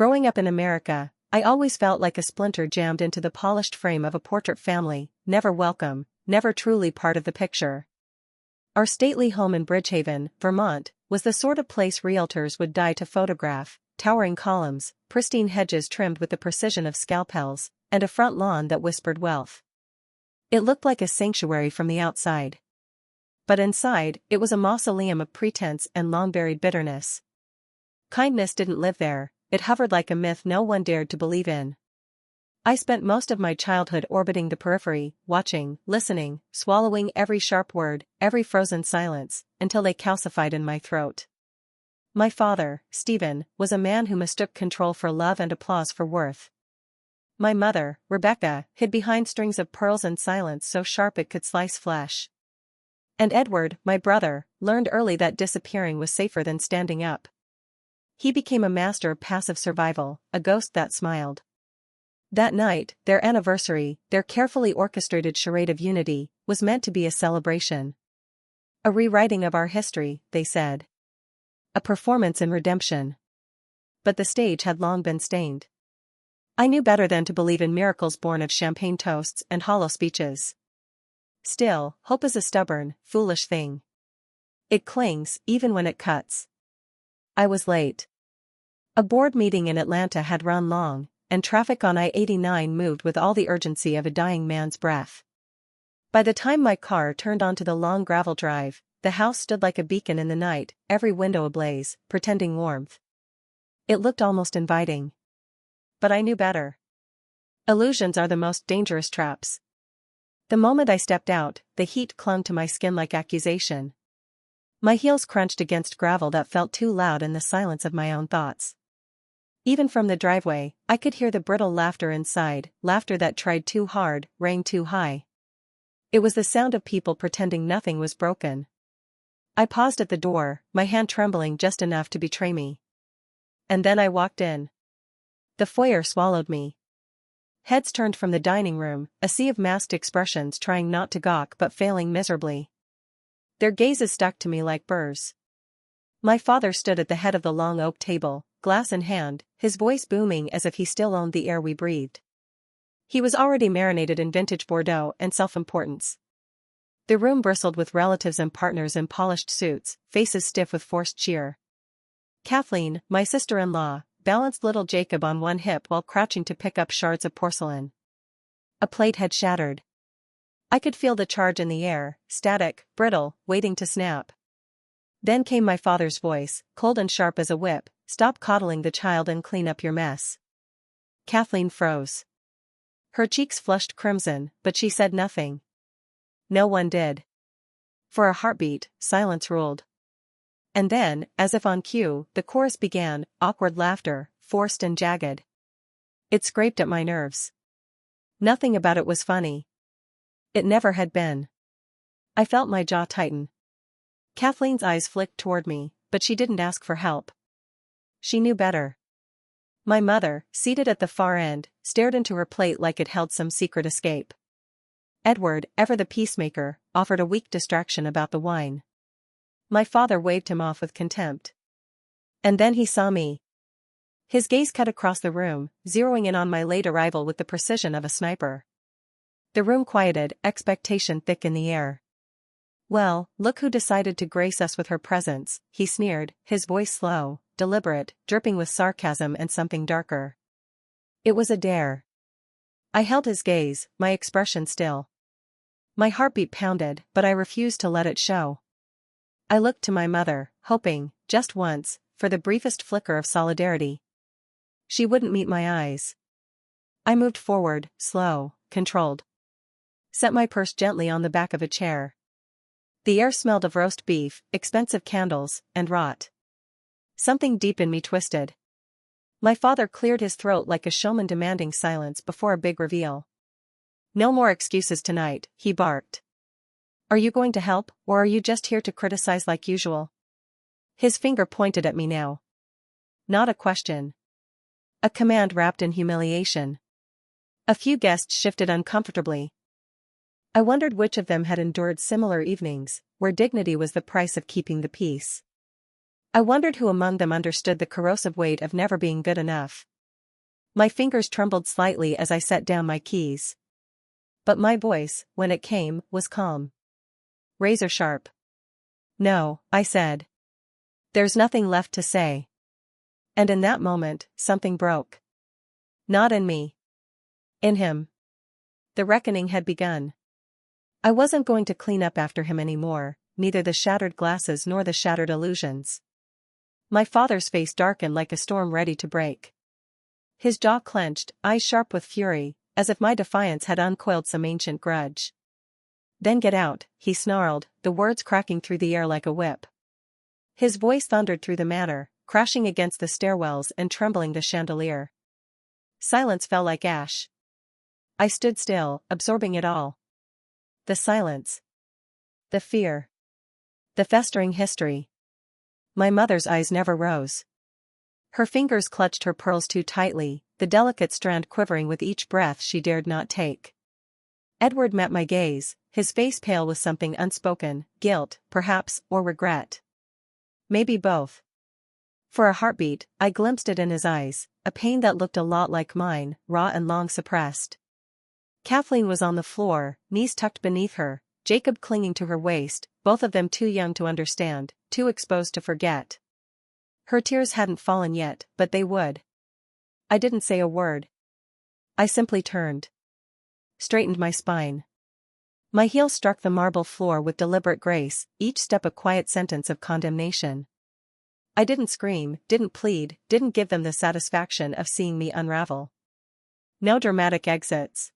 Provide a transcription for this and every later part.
Growing up in America, I always felt like a splinter jammed into the polished frame of a portrait family, never welcome, never truly part of the picture. Our stately home in Bridgehaven, Vermont, was the sort of place realtors would die to photograph: towering columns, pristine hedges trimmed with the precision of scalpels, and a front lawn that whispered wealth. It looked like a sanctuary from the outside. But inside, it was a mausoleum of pretense and long-buried bitterness. Kindness didn't live there, it hovered like a myth no one dared to believe in. I spent most of my childhood orbiting the periphery, watching, listening, swallowing every sharp word, every frozen silence, until they calcified in my throat. My father, Stephen, was a man who mistook control for love and applause for worth. My mother, Rebecca, hid behind strings of pearls and silence so sharp it could slice flesh. And Edward, my brother, learned early that disappearing was safer than standing up. He became a master of passive survival, a ghost that smiled. That night, their anniversary, their carefully orchestrated charade of unity, was meant to be a celebration. A rewriting of our history, they said. A performance in redemption. But the stage had long been stained. I knew better than to believe in miracles born of champagne toasts and hollow speeches. Still, hope is a stubborn, foolish thing. It clings, even when it cuts. I was late. A board meeting in Atlanta had run long, and traffic on I-89 moved with all the urgency of a dying man's breath. By the time my car turned onto the long gravel drive, the house stood like a beacon in the night, every window ablaze, pretending warmth. It looked almost inviting. But I knew better. Illusions are the most dangerous traps. The moment I stepped out, the heat clung to my skin like accusation. My heels crunched against gravel that felt too loud in the silence of my own thoughts. Even from the driveway, I could hear the brittle laughter inside, laughter that tried too hard, rang too high. It was the sound of people pretending nothing was broken. I paused at the door, my hand trembling just enough to betray me. And then I walked in. The foyer swallowed me. Heads turned from the dining room, a sea of masked expressions trying not to gawk but failing miserably. Their gazes stuck to me like burrs. My father stood at the head of the long oak table, glass in hand, his voice booming as if he still owned the air we breathed. He was already marinated in vintage Bordeaux and self-importance. The room bristled with relatives and partners in polished suits, faces stiff with forced cheer. Kathleen, my sister-in-law, balanced little Jacob on one hip while crouching to pick up shards of porcelain. A plate had shattered. I could feel the charge in the air, static, brittle, waiting to snap. Then came my father's voice, cold and sharp as a whip: "Stop coddling the child and clean up your mess." Kathleen froze. Her cheeks flushed crimson, but she said nothing. No one did. For a heartbeat, silence ruled. And then, as if on cue, the chorus began, awkward laughter, forced and jagged. It scraped at my nerves. Nothing about it was funny. It never had been. I felt my jaw tighten. Kathleen's eyes flicked toward me, but she didn't ask for help. She knew better. My mother, seated at the far end, stared into her plate like it held some secret escape. Edward, ever the peacemaker, offered a weak distraction about the wine. My father waved him off with contempt. And then he saw me. His gaze cut across the room, zeroing in on my late arrival with the precision of a sniper. The room quieted, expectation thick in the air. "Well, look who decided to grace us with her presence," he sneered, his voice slow, deliberate, dripping with sarcasm and something darker. It was a dare. I held his gaze, my expression still. My heartbeat pounded, but I refused to let it show. I looked to my mother, hoping, just once, for the briefest flicker of solidarity. She wouldn't meet my eyes. I moved forward, slow, controlled. Set my purse gently on the back of a chair. The air smelled of roast beef, expensive candles, and rot. Something deep in me twisted. My father cleared his throat like a showman demanding silence before a big reveal. "No more excuses tonight," he barked. "Are you going to help, or are you just here to criticize like usual?" His finger pointed at me now. Not a question. A command wrapped in humiliation. A few guests shifted uncomfortably. I wondered which of them had endured similar evenings, where dignity was the price of keeping the peace. I wondered who among them understood the corrosive weight of never being good enough. My fingers trembled slightly as I set down my keys. But my voice, when it came, was calm. Razor sharp. "No," I said. "There's nothing left to say." And in that moment, something broke. Not in me. In him. The reckoning had begun. I wasn't going to clean up after him anymore, neither the shattered glasses nor the shattered illusions. My father's face darkened like a storm ready to break. His jaw clenched, eyes sharp with fury, as if my defiance had uncoiled some ancient grudge. "Then get out," he snarled, the words cracking through the air like a whip. His voice thundered through the manor, crashing against the stairwells and trembling the chandelier. Silence fell like ash. I stood still, absorbing it all. The silence. The fear. The festering history. My mother's eyes never rose. Her fingers clutched her pearls too tightly, the delicate strand quivering with each breath she dared not take. Edward met my gaze, his face pale with something unspoken, guilt, perhaps, or regret. Maybe both. For a heartbeat, I glimpsed it in his eyes, a pain that looked a lot like mine, raw and long suppressed. Kathleen was on the floor, knees tucked beneath her, Jacob clinging to her waist, both of them too young to understand, too exposed to forget. Her tears hadn't fallen yet, but they would. I didn't say a word. I simply turned. Straightened my spine. My heel struck the marble floor with deliberate grace, each step a quiet sentence of condemnation. I didn't scream, didn't plead, didn't give them the satisfaction of seeing me unravel. No dramatic exits.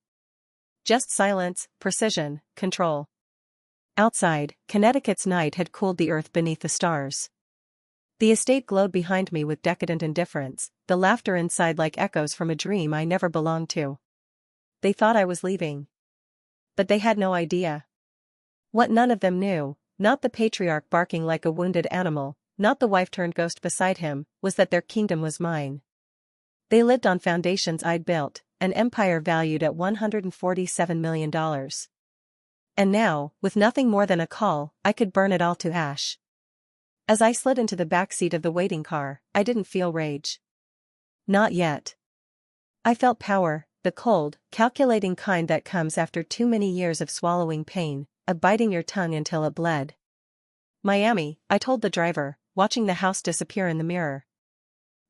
Just silence, precision, control. Outside, Connecticut's night had cooled the earth beneath the stars. The estate glowed behind me with decadent indifference, the laughter inside like echoes from a dream I never belonged to. They thought I was leaving. But they had no idea. What none of them knew, not the patriarch barking like a wounded animal, not the wife-turned-ghost beside him, was that their kingdom was mine. They lived on foundations I'd built, an empire valued at $147 million. And now, with nothing more than a call, I could burn it all to ash. As I slid into the back seat of the waiting car, I didn't feel rage. Not yet. I felt power, the cold, calculating kind that comes after too many years of swallowing pain, of biting your tongue until it bled. "Miami," I told the driver, watching the house disappear in the mirror.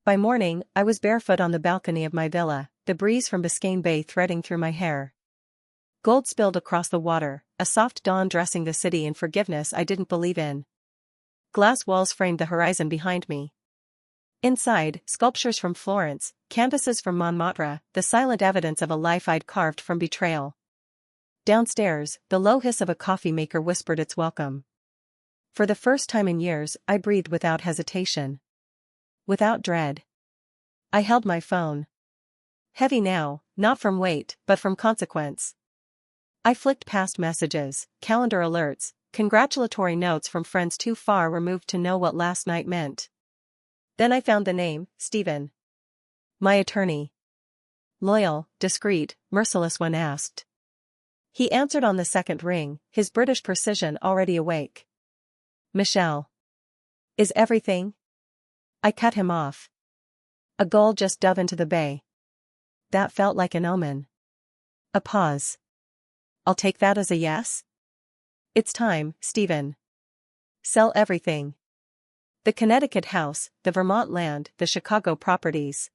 By morning, I was barefoot on the balcony of my villa, the breeze from Biscayne Bay threading through my hair. Gold spilled across the water, a soft dawn dressing the city in forgiveness I didn't believe in. Glass walls framed the horizon behind me. Inside, sculptures from Florence, canvases from Montmartre, the silent evidence of a life I'd carved from betrayal. Downstairs, the low hiss of a coffee maker whispered its welcome. For the first time in years, I breathed without hesitation. Without dread. I held my phone. Heavy now, not from weight, but from consequence. I flicked past messages, calendar alerts, congratulatory notes from friends too far removed to know what last night meant. Then I found the name, Stephen. My attorney. Loyal, discreet, merciless when asked. He answered on the second ring, his British precision already awake. "Michelle. Is everything?" I cut him off. A gull just dove into the bay. That felt like an omen. A pause. "I'll take that as a yes?" "It's time, Stephen. Sell everything. The Connecticut house, the Vermont land, the Chicago properties.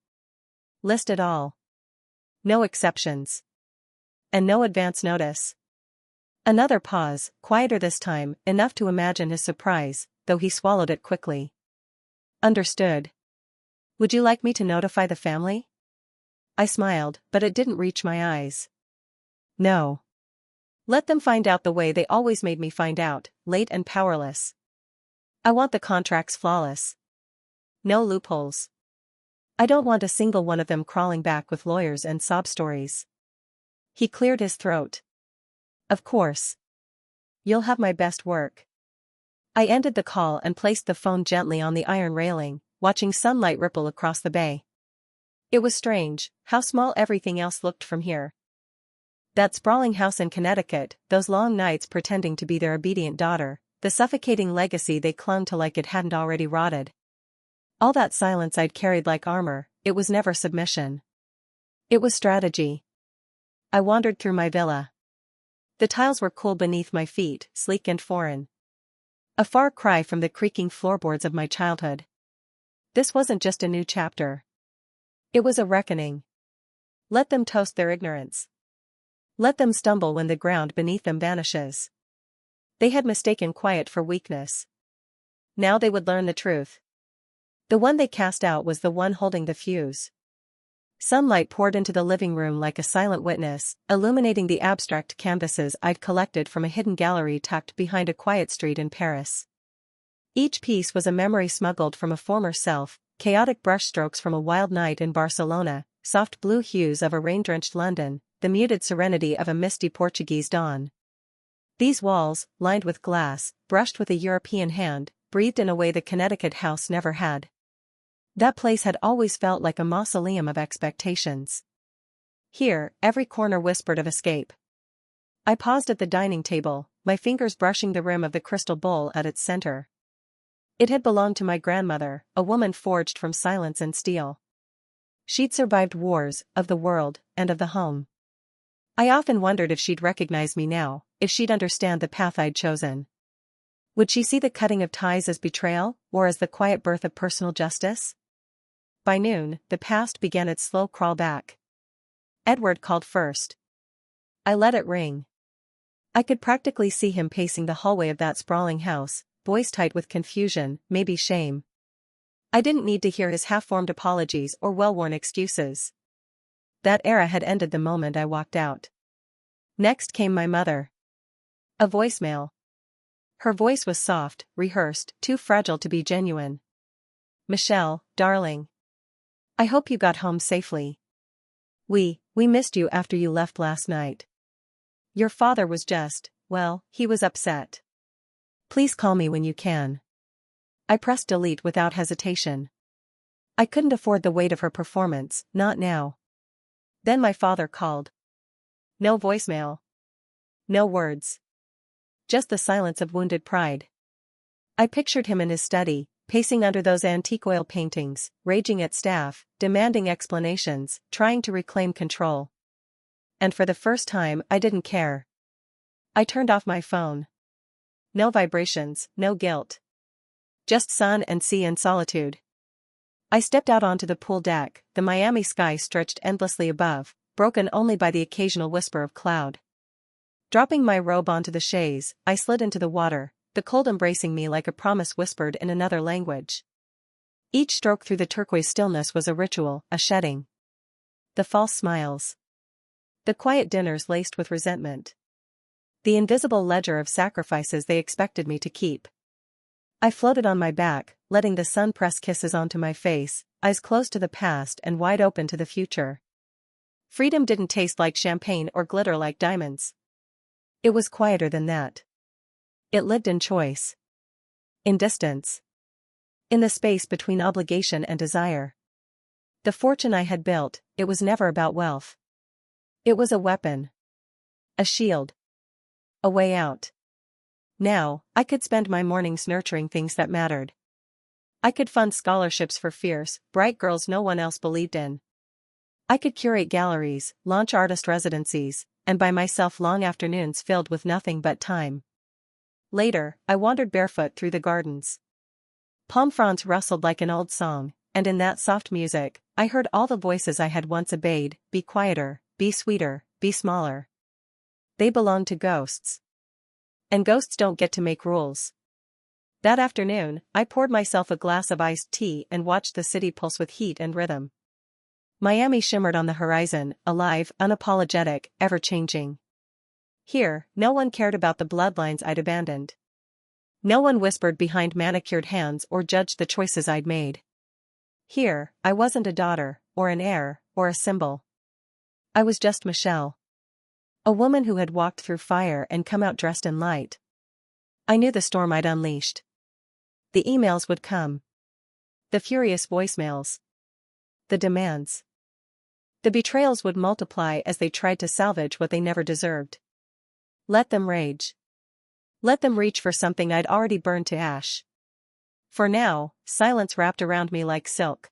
List it all. No exceptions. And no advance notice." Another pause, quieter this time, enough to imagine his surprise, though he swallowed it quickly. "Understood. Would you like me to notify the family?" I smiled, but it didn't reach my eyes. "No. Let them find out the way they always made me find out, late and powerless. I want the contracts flawless. No loopholes. I don't want a single one of them crawling back with lawyers and sob stories." He cleared his throat. "Of course. You'll have my best work." I ended the call and placed the phone gently on the iron railing, watching sunlight ripple across the bay. It was strange, how small everything else looked from here. That sprawling house in Connecticut, those long nights pretending to be their obedient daughter, the suffocating legacy they clung to like it hadn't already rotted. All that silence I'd carried like armor, it was never submission. It was strategy. I wandered through my villa. The tiles were cool beneath my feet, sleek and foreign. A far cry from the creaking floorboards of my childhood. This wasn't just a new chapter. It was a reckoning. Let them toast their ignorance. Let them stumble when the ground beneath them vanishes. They had mistaken quiet for weakness. Now they would learn the truth. The one they cast out was the one holding the fuse. Sunlight poured into the living room like a silent witness, illuminating the abstract canvases I'd collected from a hidden gallery tucked behind a quiet street in Paris. Each piece was a memory smuggled from a former self, chaotic brushstrokes from a wild night in Barcelona, soft blue hues of a rain-drenched London, the muted serenity of a misty Portuguese dawn. These walls, lined with glass, brushed with a European hand, breathed in a way the Connecticut house never had. That place had always felt like a mausoleum of expectations. Here, every corner whispered of escape. I paused at the dining table, my fingers brushing the rim of the crystal bowl at its center. It had belonged to my grandmother, a woman forged from silence and steel. She'd survived wars, of the world, and of the home. I often wondered if she'd recognize me now, if she'd understand the path I'd chosen. Would she see the cutting of ties as betrayal, or as the quiet birth of personal justice? By noon, the past began its slow crawl back. Edward called first. I let it ring. I could practically see him pacing the hallway of that sprawling house, voice tight with confusion, maybe shame. I didn't need to hear his half-formed apologies or well-worn excuses. That era had ended the moment I walked out. Next came my mother. A voicemail. Her voice was soft, rehearsed, too fragile to be genuine. Michelle, darling. I hope you got home safely. We missed you after you left last night. Your father was just, well, he was upset. Please call me when you can. I pressed delete without hesitation. I couldn't afford the weight of her performance, not now. Then my father called. No voicemail. No words. Just the silence of wounded pride. I pictured him in his study, pacing under those antique oil paintings, raging at staff, demanding explanations, trying to reclaim control. And for the first time, I didn't care. I turned off my phone. No vibrations, no guilt. Just sun and sea and solitude. I stepped out onto the pool deck, the Miami sky stretched endlessly above, broken only by the occasional whisper of cloud. Dropping my robe onto the chaise, I slid into the water, the cold embracing me like a promise whispered in another language. Each stroke through the turquoise stillness was a ritual, a shedding. The false smiles. The quiet dinners laced with resentment. The invisible ledger of sacrifices they expected me to keep. I floated on my back, letting the sun press kisses onto my face, eyes closed to the past and wide open to the future. Freedom didn't taste like champagne or glitter like diamonds. It was quieter than that. It lived in choice. In distance. In the space between obligation and desire. The fortune I had built, it was never about wealth. It was a weapon. A shield. A way out. Now, I could spend my mornings nurturing things that mattered. I could fund scholarships for fierce, bright girls no one else believed in. I could curate galleries, launch artist residencies, and buy myself long afternoons filled with nothing but time. Later, I wandered barefoot through the gardens. Palm fronds rustled like an old song, and in that soft music, I heard all the voices I had once obeyed: be quieter, be sweeter, be smaller. They belonged to ghosts. And ghosts don't get to make rules. That afternoon, I poured myself a glass of iced tea and watched the city pulse with heat and rhythm. Miami shimmered on the horizon, alive, unapologetic, ever-changing. Here, no one cared about the bloodlines I'd abandoned. No one whispered behind manicured hands or judged the choices I'd made. Here, I wasn't a daughter, or an heir, or a symbol. I was just Michelle. A woman who had walked through fire and come out dressed in light. I knew the storm I'd unleashed. The emails would come. The furious voicemails. The demands. The betrayals would multiply as they tried to salvage what they never deserved. Let them rage. Let them reach for something I'd already burned to ash. For now, silence wrapped around me like silk.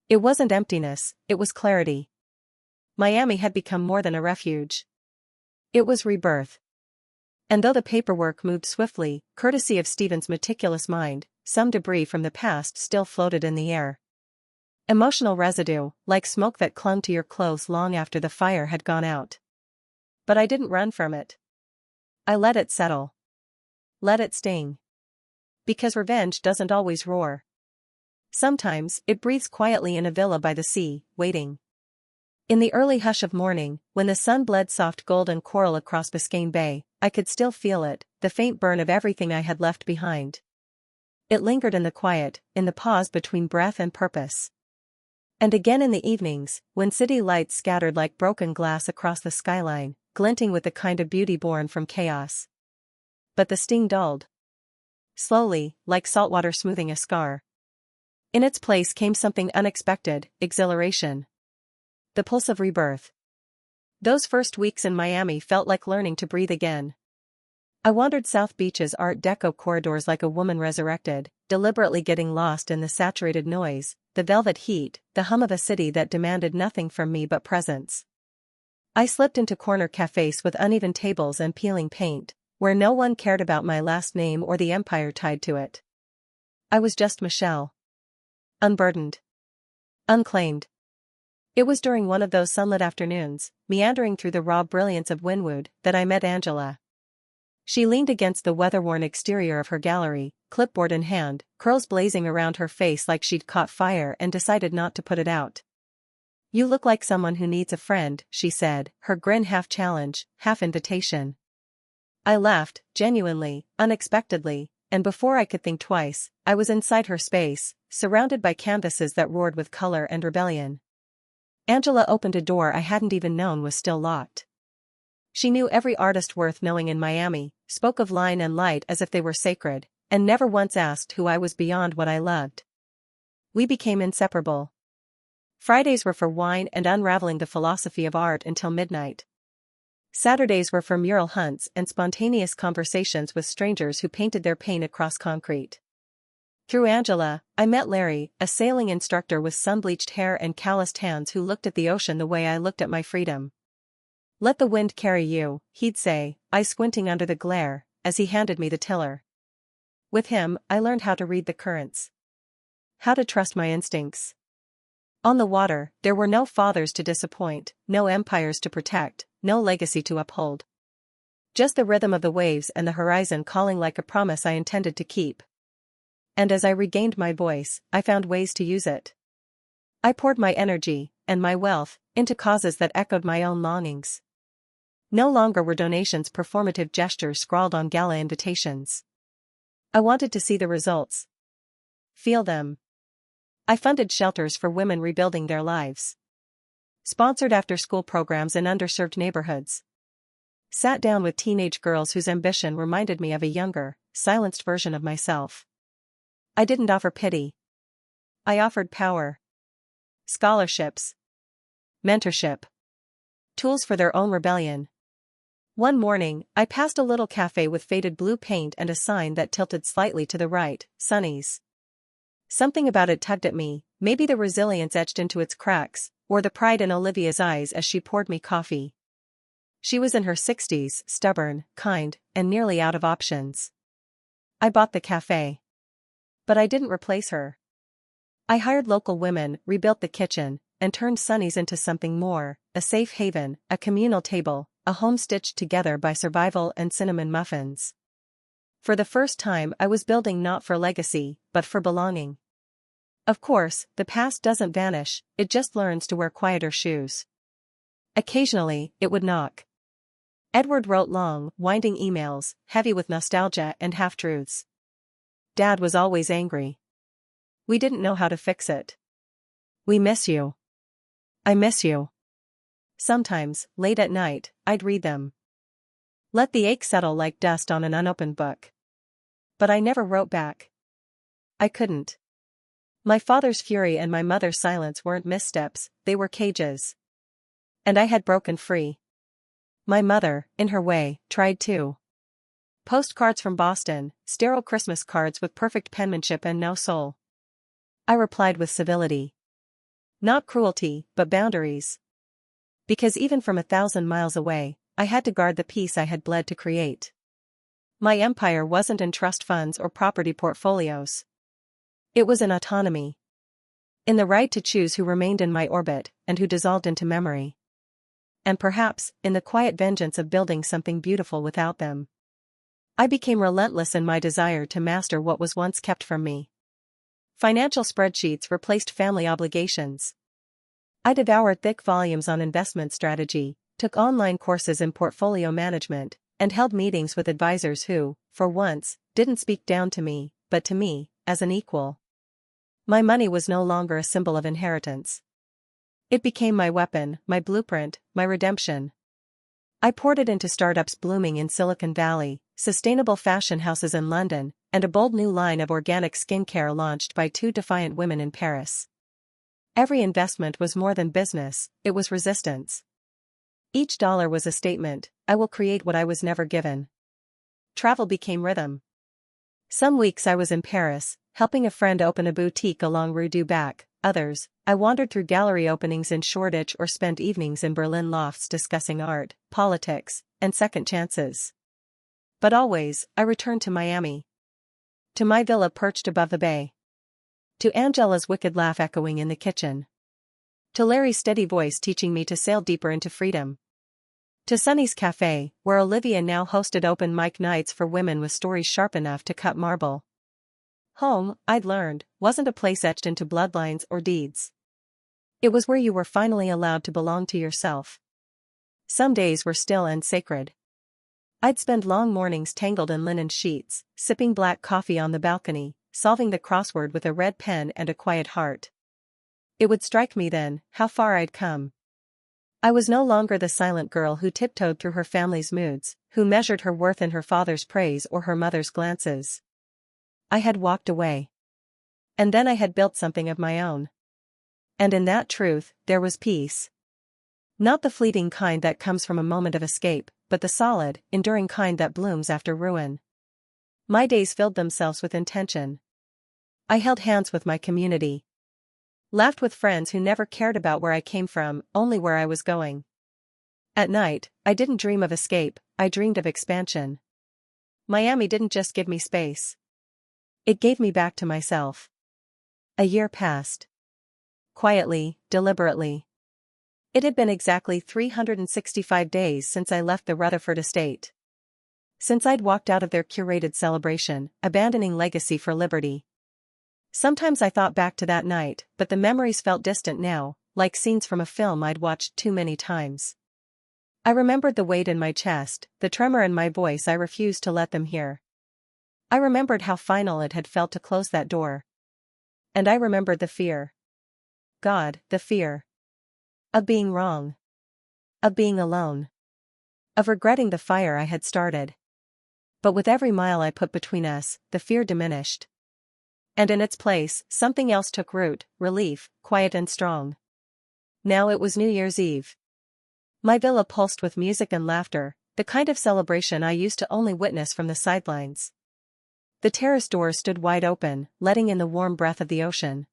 It wasn't emptiness, it was clarity. Miami had become more than a refuge. It was rebirth. And though the paperwork moved swiftly, courtesy of Stephen's meticulous mind, some debris from the past still floated in the air. Emotional residue, like smoke that clung to your clothes long after the fire had gone out. But I didn't run from it. I let it settle. Let it sting. Because revenge doesn't always roar. Sometimes, it breathes quietly in a villa by the sea, waiting. In the early hush of morning, when the sun bled soft golden coral across Biscayne Bay, I could still feel it, the faint burn of everything I had left behind. It lingered in the quiet, in the pause between breath and purpose. And again in the evenings, when city lights scattered like broken glass across the skyline, glinting with the kind of beauty born from chaos. But the sting dulled. Slowly, like saltwater smoothing a scar. In its place came something unexpected, exhilaration. The pulse of rebirth. Those first weeks in Miami felt like learning to breathe again. I wandered South Beach's Art Deco corridors like a woman resurrected, deliberately getting lost in the saturated noise, the velvet heat, the hum of a city that demanded nothing from me but presence. I slipped into corner cafes with uneven tables and peeling paint, where no one cared about my last name or the empire tied to it. I was just Michelle. Unburdened. Unclaimed. It was during one of those sunlit afternoons, meandering through the raw brilliance of Wynwood, that I met Angela. She leaned against the weather-worn exterior of her gallery, clipboard in hand, curls blazing around her face like she'd caught fire and decided not to put it out. "You look like someone who needs a friend," she said, her grin half challenge, half invitation. I laughed, genuinely, unexpectedly, and before I could think twice, I was inside her space, surrounded by canvases that roared with color and rebellion. Angela opened a door I hadn't even known was still locked. She knew every artist worth knowing in Miami, spoke of line and light as if they were sacred, and never once asked who I was beyond what I loved. We became inseparable. Fridays were for wine and unraveling the philosophy of art until midnight. Saturdays were for mural hunts and spontaneous conversations with strangers who painted their pain across concrete. Through Angela, I met Larry, a sailing instructor with sun-bleached hair and calloused hands who looked at the ocean the way I looked at my freedom. "Let the wind carry you," he'd say, eyes squinting under the glare, as he handed me the tiller. With him, I learned how to read the currents. How to trust my instincts. On the water, there were no fathers to disappoint, no empires to protect, no legacy to uphold. Just the rhythm of the waves and the horizon calling like a promise I intended to keep. And as I regained my voice, I found ways to use it. I poured my energy, and my wealth, into causes that echoed my own longings. No longer were donations performative gestures scrawled on gala invitations. I wanted to see the results. Feel them. I funded shelters for women rebuilding their lives. Sponsored after-school programs in underserved neighborhoods. Sat down with teenage girls whose ambition reminded me of a younger, silenced version of myself. I didn't offer pity. I offered power. Scholarships. Mentorship. Tools for their own rebellion. One morning, I passed a little cafe with faded blue paint and a sign that tilted slightly to the right, Sonny's. Something about it tugged at me, maybe the resilience etched into its cracks, or the pride in Olivia's eyes as she poured me coffee. She was in her 60s, stubborn, kind, and nearly out of options. I bought the cafe. But I didn't replace her. I hired local women, rebuilt the kitchen, and turned Sonny's into something more, a safe haven, a communal table, a home stitched together by survival and cinnamon muffins. For the first time I was building not for legacy, but for belonging. Of course, the past doesn't vanish, it just learns to wear quieter shoes. Occasionally, it would knock. Edward wrote long, winding emails, heavy with nostalgia and half-truths. Dad was always angry. We didn't know how to fix it. "We miss you. I miss you." Sometimes, late at night, I'd read them. Let the ache settle like dust on an unopened book. But I never wrote back. I couldn't. My father's fury and my mother's silence weren't missteps, they were cages. And I had broken free. My mother, in her way, tried too. Postcards from Boston, sterile Christmas cards with perfect penmanship and no soul. I replied with civility. Not cruelty, but boundaries. Because even from 1,000 miles away, I had to guard the peace I had bled to create. My empire wasn't in trust funds or property portfolios. It was in autonomy. In the right to choose who remained in my orbit and who dissolved into memory. And perhaps, in the quiet vengeance of building something beautiful without them. I became relentless in my desire to master what was once kept from me. Financial spreadsheets replaced family obligations. I devoured thick volumes on investment strategy, took online courses in portfolio management, and held meetings with advisors who, for once, didn't speak down to me, but to me, as an equal. My money was no longer a symbol of inheritance. It became my weapon, my blueprint, my redemption. I poured it into startups blooming in Silicon Valley, sustainable fashion houses in London, and a bold new line of organic skincare launched by two defiant women in Paris. Every investment was more than business, it was resistance. Each dollar was a statement, I will create what I was never given. Travel became rhythm. Some weeks I was in Paris, helping a friend open a boutique along Rue du Bac. Others, I wandered through gallery openings in Shoreditch or spent evenings in Berlin lofts discussing art, politics, and second chances. But always, I returned to Miami. To my villa perched above the bay. To Angela's wicked laugh echoing in the kitchen. To Larry's steady voice teaching me to sail deeper into freedom. To Sunny's Cafe, where Olivia now hosted open mic nights for women with stories sharp enough to cut marble. Home, I'd learned, wasn't a place etched into bloodlines or deeds. It was where you were finally allowed to belong to yourself. Some days were still and sacred. I'd spend long mornings tangled in linen sheets, sipping black coffee on the balcony, solving the crossword with a red pen and a quiet heart. It would strike me then, how far I'd come. I was no longer the silent girl who tiptoed through her family's moods, who measured her worth in her father's praise or her mother's glances. I had walked away. And then I had built something of my own. And in that truth, there was peace. Not the fleeting kind that comes from a moment of escape, but the solid, enduring kind that blooms after ruin. My days filled themselves with intention. I held hands with my community. Laughed with friends who never cared about where I came from, only where I was going. At night, I didn't dream of escape, I dreamed of expansion. Miami didn't just give me space. It gave me back to myself. A year passed. Quietly, deliberately. It had been exactly 365 days since I left the Rutherford estate. Since I'd walked out of their curated celebration, abandoning legacy for liberty. Sometimes I thought back to that night, but the memories felt distant now, like scenes from a film I'd watched too many times. I remembered the weight in my chest, the tremor in my voice I refused to let them hear. I remembered how final it had felt to close that door. And I remembered the fear. God, the fear. Of being wrong. Of being alone. Of regretting the fire I had started. But with every mile I put between us, the fear diminished. And in its place, something else took root, relief, quiet and strong. Now it was New Year's Eve. My villa pulsed with music and laughter, the kind of celebration I used to only witness from the sidelines. The terrace doors stood wide open, letting in the warm breath of the ocean.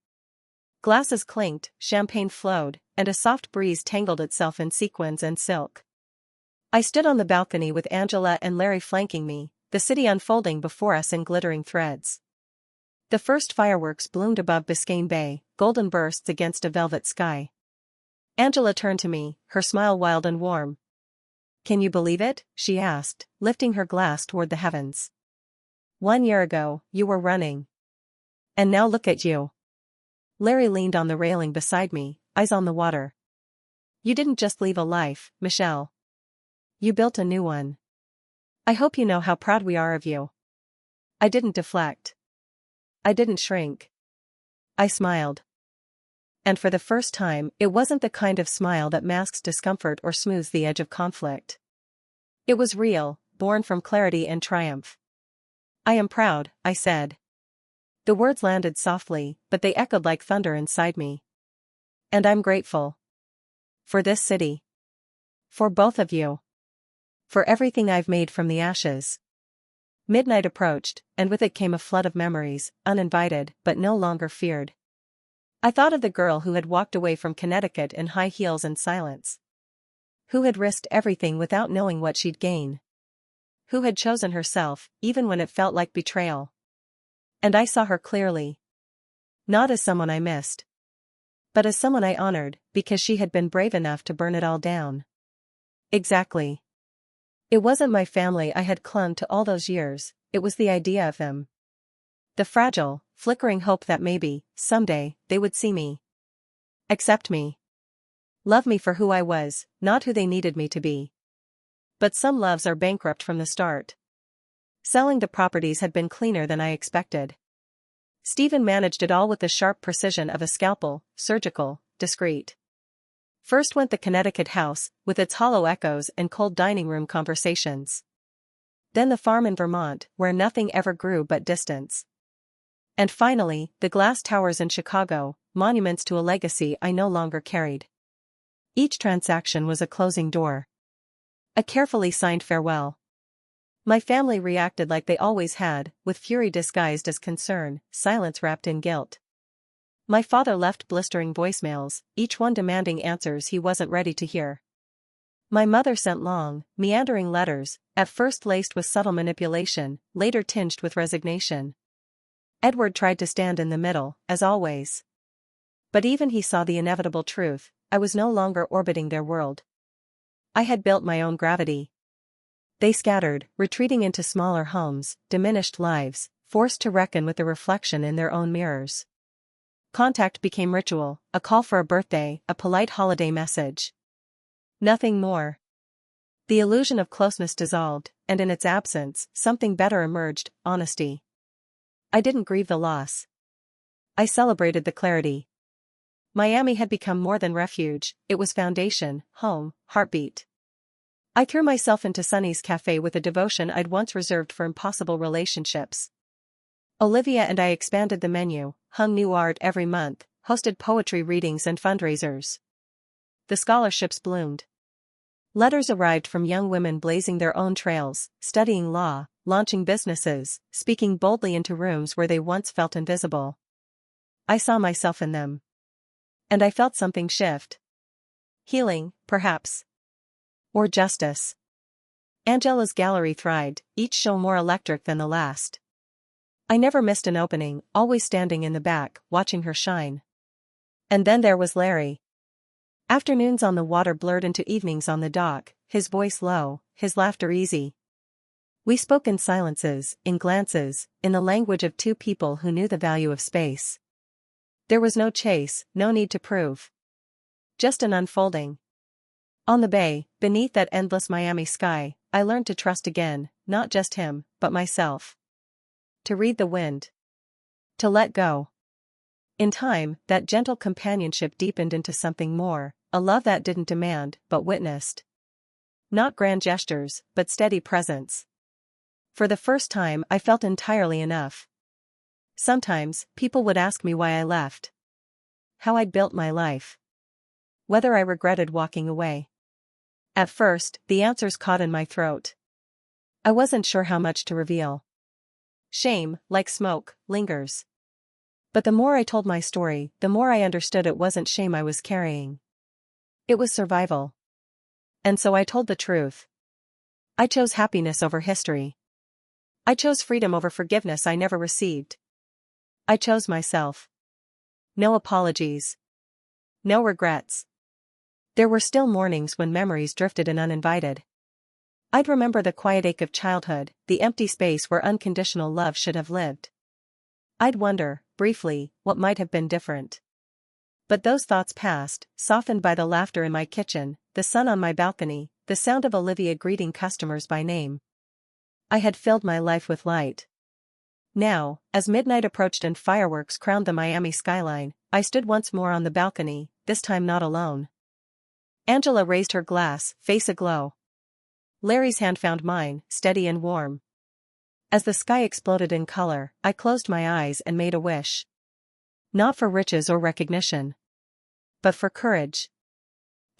Glasses clinked, champagne flowed, and a soft breeze tangled itself in sequins and silk. I stood on the balcony with Angela and Larry flanking me, the city unfolding before us in glittering threads. The first fireworks bloomed above Biscayne Bay, golden bursts against a velvet sky. Angela turned to me, her smile wild and warm. "Can you believe it?" she asked, lifting her glass toward the heavens. "1 year ago, you were running. And now look at you." Larry leaned on the railing beside me, eyes on the water. "You didn't just leave a life, Michelle. You built a new one. I hope you know how proud we are of you." I didn't deflect. I didn't shrink. I smiled. And for the first time, it wasn't the kind of smile that masks discomfort or smooths the edge of conflict. It was real, born from clarity and triumph. "I am proud," I said. The words landed softly, but they echoed like thunder inside me. "And I'm grateful. For this city. For both of you. For everything I've made from the ashes." Midnight approached, and with it came a flood of memories, uninvited but no longer feared. I thought of the girl who had walked away from Connecticut in high heels and silence. Who had risked everything without knowing what she'd gain. Who had chosen herself, even when it felt like betrayal. And I saw her clearly. Not as someone I missed. But as someone I honored, because she had been brave enough to burn it all down. Exactly. It wasn't my family I had clung to all those years, it was the idea of them. The fragile, flickering hope that maybe, someday, they would see me. Accept me. Love me for who I was, not who they needed me to be. But some loves are bankrupt from the start. Selling the properties had been cleaner than I expected. Stephen managed it all with the sharp precision of a scalpel, surgical, discreet. First went the Connecticut house, with its hollow echoes and cold dining room conversations. Then the farm in Vermont, where nothing ever grew but distance. And finally, the glass towers in Chicago, monuments to a legacy I no longer carried. Each transaction was a closing door. A carefully signed farewell. My family reacted like they always had, with fury disguised as concern, silence wrapped in guilt. My father left blistering voicemails, each one demanding answers he wasn't ready to hear. My mother sent long, meandering letters, at first laced with subtle manipulation, later tinged with resignation. Edward tried to stand in the middle, as always. But even he saw the inevitable truth, I was no longer orbiting their world. I had built my own gravity. They scattered, retreating into smaller homes, diminished lives, forced to reckon with the reflection in their own mirrors. Contact became ritual, a call for a birthday, a polite holiday message. Nothing more. The illusion of closeness dissolved, and in its absence, something better emerged, honesty. I didn't grieve the loss. I celebrated the clarity. Miami had become more than refuge, it was foundation, home, heartbeat. I threw myself into Sunny's cafe with a devotion I'd once reserved for impossible relationships. Olivia and I expanded the menu, hung new art every month, hosted poetry readings and fundraisers. The scholarships bloomed. Letters arrived from young women blazing their own trails, studying law, launching businesses, speaking boldly into rooms where they once felt invisible. I saw myself in them. And I felt something shift. Healing, perhaps. Or justice. Angela's gallery thrived, each show more electric than the last. I never missed an opening, always standing in the back, watching her shine. And then there was Larry. Afternoons on the water blurred into evenings on the dock, his voice low, his laughter easy. We spoke in silences, in glances, in the language of two people who knew the value of space. There was no chase, no need to prove. Just an unfolding. On the bay, beneath that endless Miami sky, I learned to trust again, not just him, but myself. To read the wind. To let go. In time, that gentle companionship deepened into something more, a love that didn't demand, but witnessed. Not grand gestures, but steady presence. For the first time I felt entirely enough. Sometimes, people would ask me why I left. How I'd built my life. Whether I regretted walking away. At first, the answers caught in my throat. I wasn't sure how much to reveal. Shame, like smoke, lingers. But the more I told my story, the more I understood it wasn't shame I was carrying. It was survival. And so I told the truth. I chose happiness over history. I chose freedom over forgiveness I never received. I chose myself. No apologies. No regrets. There were still mornings when memories drifted in uninvited. I'd remember the quiet ache of childhood, the empty space where unconditional love should have lived. I'd wonder, briefly, what might have been different. But those thoughts passed, softened by the laughter in my kitchen, the sun on my balcony, the sound of Olivia greeting customers by name. I had filled my life with light. Now, as midnight approached and fireworks crowned the Miami skyline, I stood once more on the balcony, this time not alone. Angela raised her glass, face aglow. Larry's hand found mine, steady and warm. As the sky exploded in color, I closed my eyes and made a wish. Not for riches or recognition. But for courage.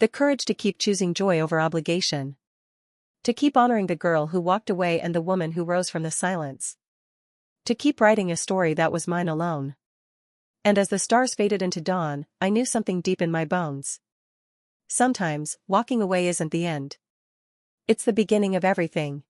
The courage to keep choosing joy over obligation. To keep honoring the girl who walked away and the woman who rose from the silence. To keep writing a story that was mine alone. And as the stars faded into dawn, I knew something deep in my bones. Sometimes, walking away isn't the end. It's the beginning of everything.